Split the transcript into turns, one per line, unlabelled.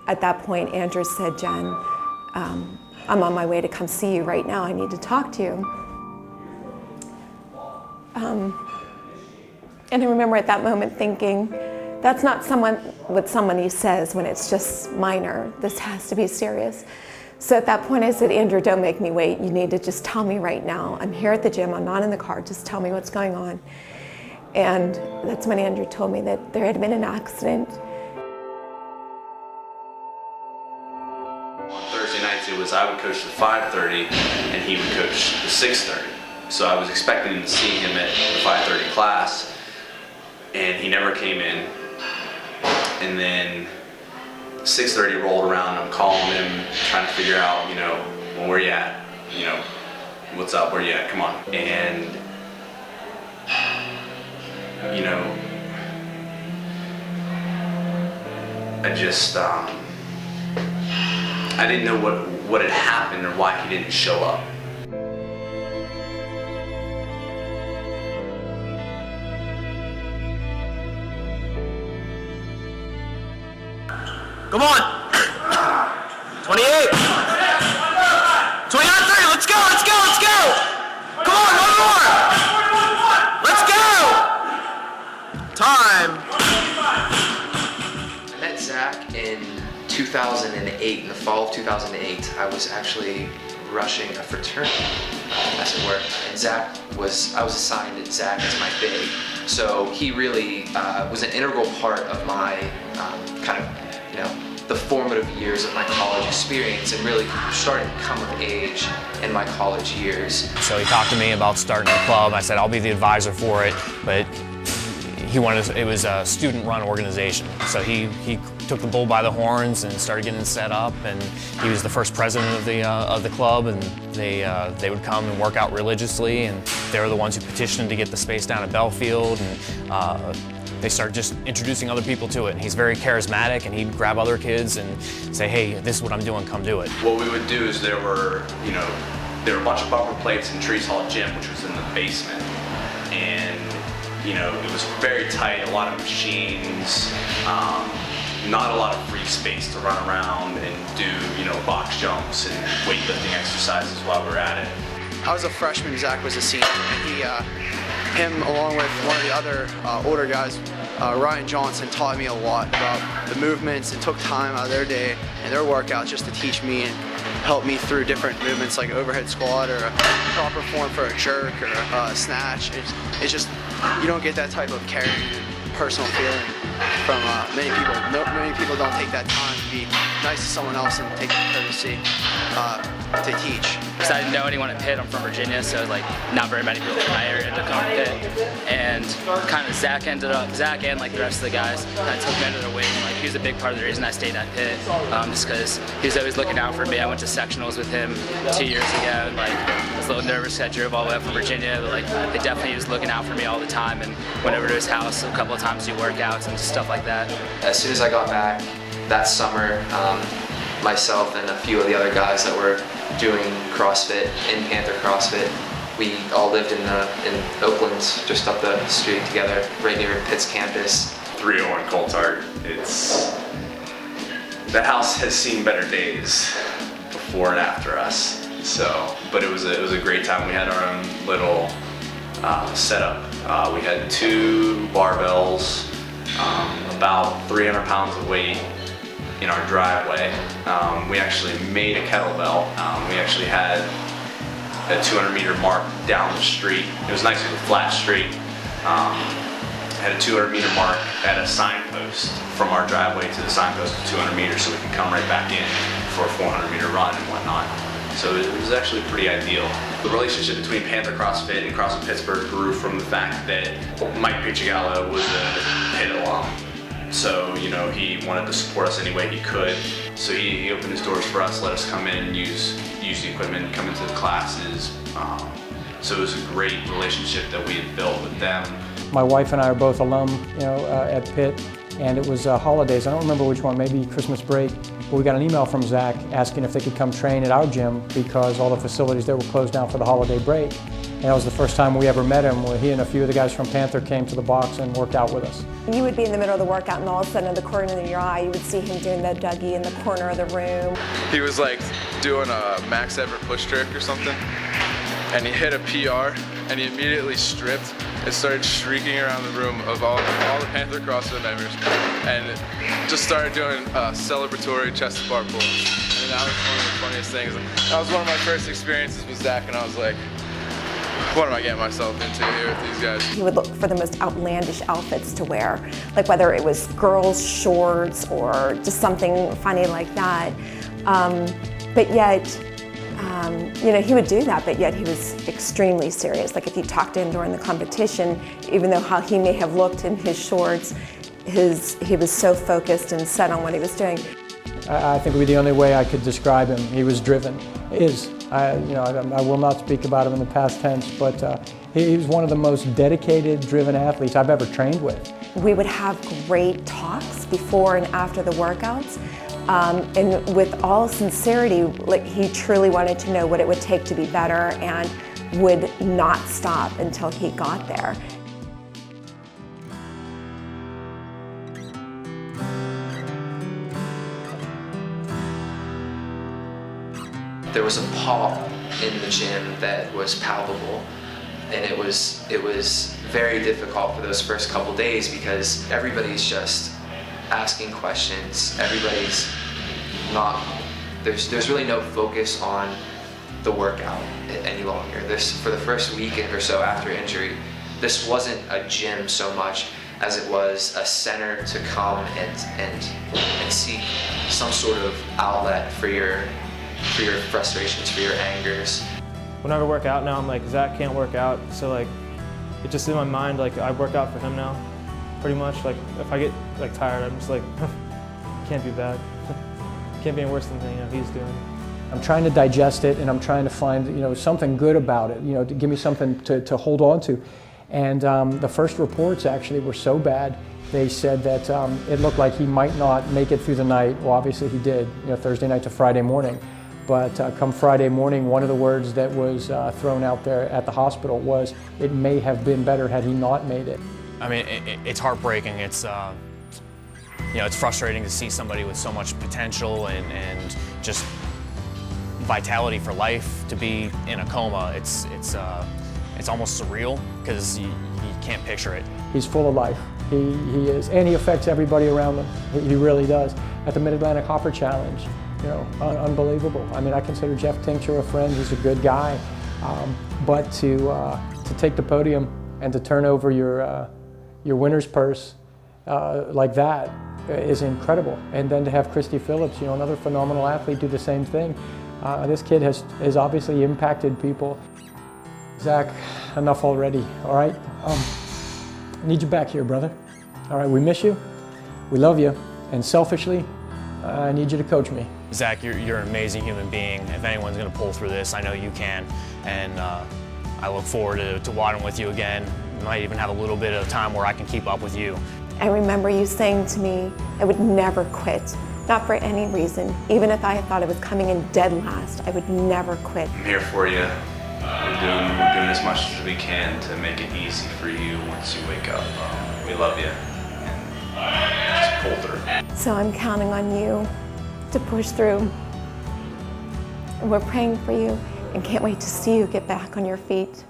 At that point, Andrew said, "Jen, I'm on my way to come see you right now. I need to talk to you." And I remember at that moment thinking, that's not what somebody says when it's just minor. This has to be serious. So at that point I said, "Andrew, don't make me wait. You need to just tell me right now. I'm here at the gym. I'm not in the car. Just tell me what's going on." And that's when Andrew told me that there had been an accident.
On Thursday nights, it was I would coach the 5:30 and he would coach the 6:30. So I was expecting to see him at the 5:30 class, and he never came in. And then 6:30 rolled around, and I'm calling him, trying to figure out, well, where you at? What's up? Where you at? Come on. And I just I didn't know what had happened or why he didn't show up.
Come on! 28! 20 on 3, let's go, let's go, let's go! Come on, one more! Let's go! Time!
I met Zach in 2008, in the fall of 2008. I was actually rushing a fraternity, as it were. And I was assigned Zach as my big. So he really was an integral part of my the formative years of my college experience, and really starting to come of age in my college years.
So he talked to me about starting a club. I said, I'll be the advisor for it, but it was a student-run organization. So he took the bull by the horns and started getting it set up, and he was the first president of the club, and they would come and work out religiously, and they were the ones who petitioned to get the space down at Belfield, and they started just introducing other people to it. And he's very charismatic, and he'd grab other kids and say, "Hey, this is what I'm doing, come do it."
What we would do is there were a bunch of bumper plates in Trees Hall Gym, which was in the basement. And it was very tight, a lot of machines, not a lot of free space to run around and do, box jumps and weightlifting exercises while we were at it.
I was a freshman, Zach was a senior, and him along with one of the other older guys, Ryan Johnson, taught me a lot about the movements and took time out of their day and their workouts just to teach me and help me through different movements like overhead squat or a proper form for a jerk or a snatch. It's just, you don't get that type of caring and personal feeling from many people. Many people don't take that time to be nice to someone else and take the courtesy to teach.
Because I didn't know anyone at Pitt. I'm from Virginia, so not very many people in my area ended up coming to Pitt. And kind of Zach and like the rest of the guys kind of took me under their wing. Like, he was a big part of the reason I stayed at Pitt, just because he was always looking out for me. I went to sectionals with him 2 years ago, and I was a little nervous. I drove all the way up from Virginia, but they definitely was looking out for me all the time, and went over to his house a couple of times to do workouts and stuff like that.
As soon as I got back that summer, myself and a few of the other guys that were doing CrossFit in Panther CrossFit, we all lived in Oakland, just up the street together, right near Pitt's campus.
301 Coltart. The house has seen better days before and after us. So, but it was a great time. We had our own little setup. We had 2 barbells, about 300 pounds of weight in our driveway. We actually made a kettlebell. We actually had a 200-meter mark down the street. It was nice, it was a flat street. Had a 200-meter mark at a signpost from our driveway to the signpost of 200 meters, so we could come right back in for a 400-meter run and whatnot. So it was actually pretty ideal. The relationship between Panther CrossFit and CrossFit Pittsburgh grew from the fact that Mike Piccigallo was a Pitt alum. So, he wanted to support us any way he could. So he opened his doors for us, let us come in and use the equipment, come into the classes. So it was a great relationship that we had built with them.
My wife and I are both alum, at Pitt, and it was holidays. I don't remember which one, maybe Christmas break. we got an email from Zach asking if they could come train at our gym because all the facilities there were closed down for the holiday break. And that was the first time we ever met him, where he and a few of the guys from Panther came to the box and worked out with us.
You would be in the middle of the workout and all of a sudden in the corner of your eye, you would see him doing the Dougie in the corner of the room.
He was like doing a max ever push trick or something, and he hit a PR, and he immediately stripped and started shrieking around the room of all the Panther CrossFit members, and just started doing celebratory chest bar pulls. And that was one of the funniest things. That was one of my first experiences with Zach, and I was like, what am I getting myself into here with these guys?
He would look for the most outlandish outfits to wear, like whether it was girls' shorts or just something funny like that. But yet, you know, he would do that, but yet he was extremely serious. Like if you talked to him during the competition, even though how he may have looked in his shorts, he was so focused and set on what he was doing.
I think it would be the only way I could describe him. He was driven. I will not speak about him in the past tense, but he was one of the most dedicated, driven athletes I've ever trained with.
We would have great talks before and after the workouts, and with all sincerity, like he truly wanted to know what it would take to be better and would not stop until he got there.
There was a pop in the gym that was palpable, and it was very difficult for those first couple days because everybody's just asking questions. Everybody's not, there's really no focus on the workout any longer. For the first week or so after injury, this wasn't a gym so much as it was a center to come and seek some sort of outlet for your frustrations, for your angers.
Whenever I work out now, I'm like, Zach can't work out, so like, it's just in my mind, like I work out for him now, pretty much. Like if I get like tired, I'm just like, can't be bad. Can't be any worse than he's doing.
I'm trying to digest it, and I'm trying to find something good about it, to give me something to hold on to. And the first reports actually were so bad. They said that it looked like he might not make it through the night. Well, obviously he did, Thursday night to Friday morning. But come Friday morning, one of the words that was thrown out there at the hospital was, it may have been better had he not made it.
I mean, it's heartbreaking. It's it's frustrating to see somebody with so much potential and just vitality for life to be in a coma. It's almost surreal because you can't picture it.
He's full of life. He is, and he affects everybody around him. He really does. At the Mid-Atlantic Hopper Challenge, unbelievable. I mean, I consider Jeff Tincture a friend. He's a good guy, but to take the podium and to turn over your winner's purse like that is incredible. And then to have Christy Phillips, another phenomenal athlete, do the same thing. This kid has obviously impacted people. Zach, enough already. All right. I need you back here, brother. All right, we miss you, we love you, and selfishly, I need you to coach me.
Zach, you're an amazing human being. If anyone's going to pull through this, I know you can, and I look forward to wadding with you again. Might even have a little bit of time where I can keep up with you.
I remember you saying to me, I would never quit, not for any reason. Even if I thought I was coming in dead last, I would never quit.
I'm here for you. We're doing as much as we can to make it easy for you once you wake up. We love you, and just pull through.
So I'm counting on you to push through. And we're praying for you and can't wait to see you get back on your feet.